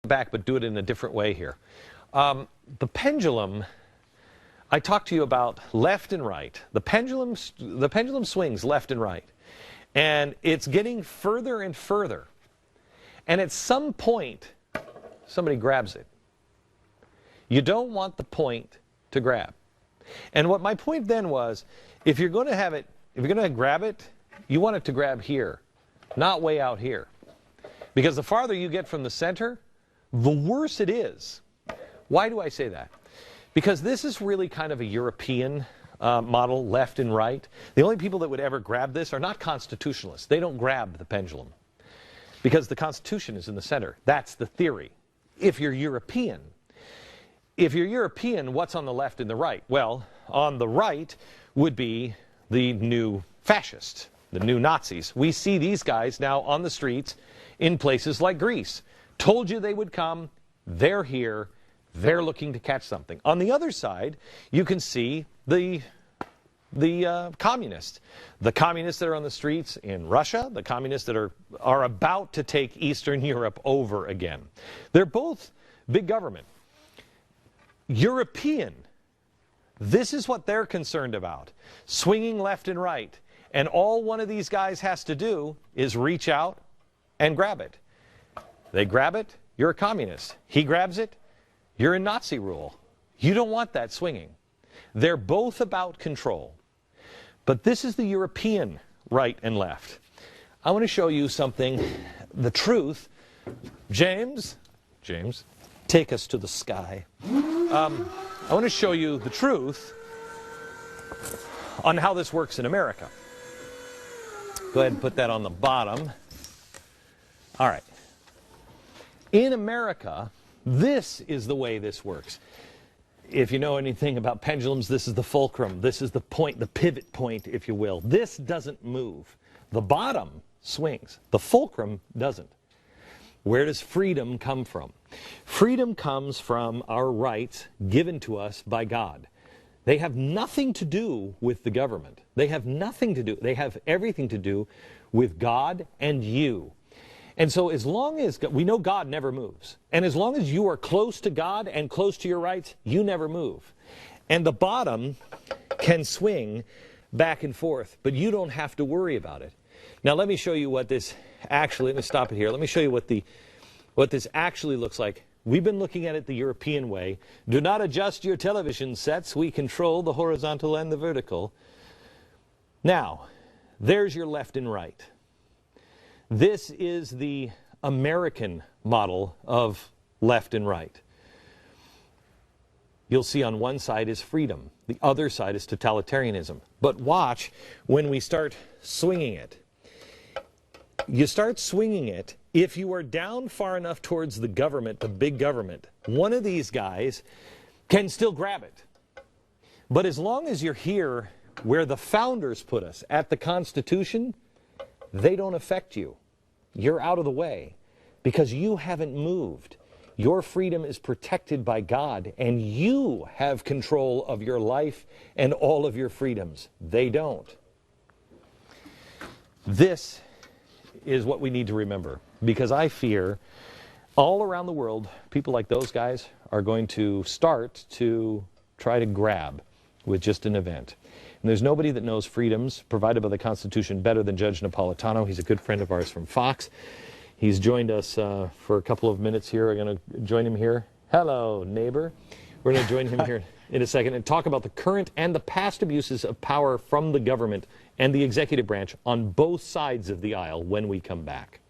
back, but do it in a different way here. The pendulum, I talked to you about left and right. The pendulum swings left and right. And it's getting further and further. And at some point, somebody grabs it. You don't want the point to grab. And what my point then was, if you're going to have it, if you're going to grab it, you want it to grab here, not way out here. Because the farther you get from the center, the worse it is. Why do I say that? Because this is really kind of a European model, left and right. The only people that would ever grab this are not constitutionalists. They don't grab the pendulum. Because the Constitution is in the center. That's the theory. If you're European, what's on the left and the right? Well, on the right would be the new fascists, the new Nazis. We see these guys now on the streets in places like Greece. Told you they would come. They're here. They're looking to catch something. On the other side, you can see the communists. The communists that are on the streets in Russia, the communists that are about to take Eastern Europe over again. They're both big government. European, this is what they're concerned about. Swinging left and right. And all one of these guys has to do is reach out and grab it. They grab it, you're a communist. He grabs it, you're in Nazi rule. You don't want that swinging. They're both about control. But this is the European right and left. I want to show you something, the truth. James, take us to the sky. I want to show you the truth on how this works in America. Go ahead and put that on the bottom. All right. In America, this is the way this works. If you know anything about pendulums, this is the fulcrum. This is the point, the pivot point, if you will. This doesn't move. The bottom swings. The fulcrum doesn't. Where does freedom come from? Freedom comes from our rights given to us by God. They have nothing to do with the government. They have nothing to do. They have everything to do with God and you. And so as long as, we know God never moves. And as long as you are close to God and close to your rights, you never move. And the bottom can swing back and forth, but you don't have to worry about it. Now let me show you what this actually, let me stop it here. Let me show you what this actually looks like. We've been looking at it the European way. Do not adjust your television sets. We control the horizontal and the vertical. Now, there's your left and right. This is the American model of left and right. You'll see on one side is freedom. The other side is totalitarianism. But watch when we start swinging it. You start swinging it, if you are down far enough towards the government, the big government, one of these guys can still grab it. But as long as you're here where the founders put us, at the Constitution, they don't affect you. You're out of the way because you haven't moved. Your freedom is protected by God, and you have control of your life and all of your freedoms. They don't. This is what we need to remember, because I fear all around the world, people like those guys are going to start to try to grab with just an event. And there's nobody that knows freedoms provided by the Constitution better than Judge Napolitano. He's a good friend of ours from Fox. He's joined us for a couple of minutes here. We're going to join him here. Hello, neighbor. We're going to join him here in a second and talk about the current and the past abuses of power from the government and the executive branch on both sides of the aisle when we come back.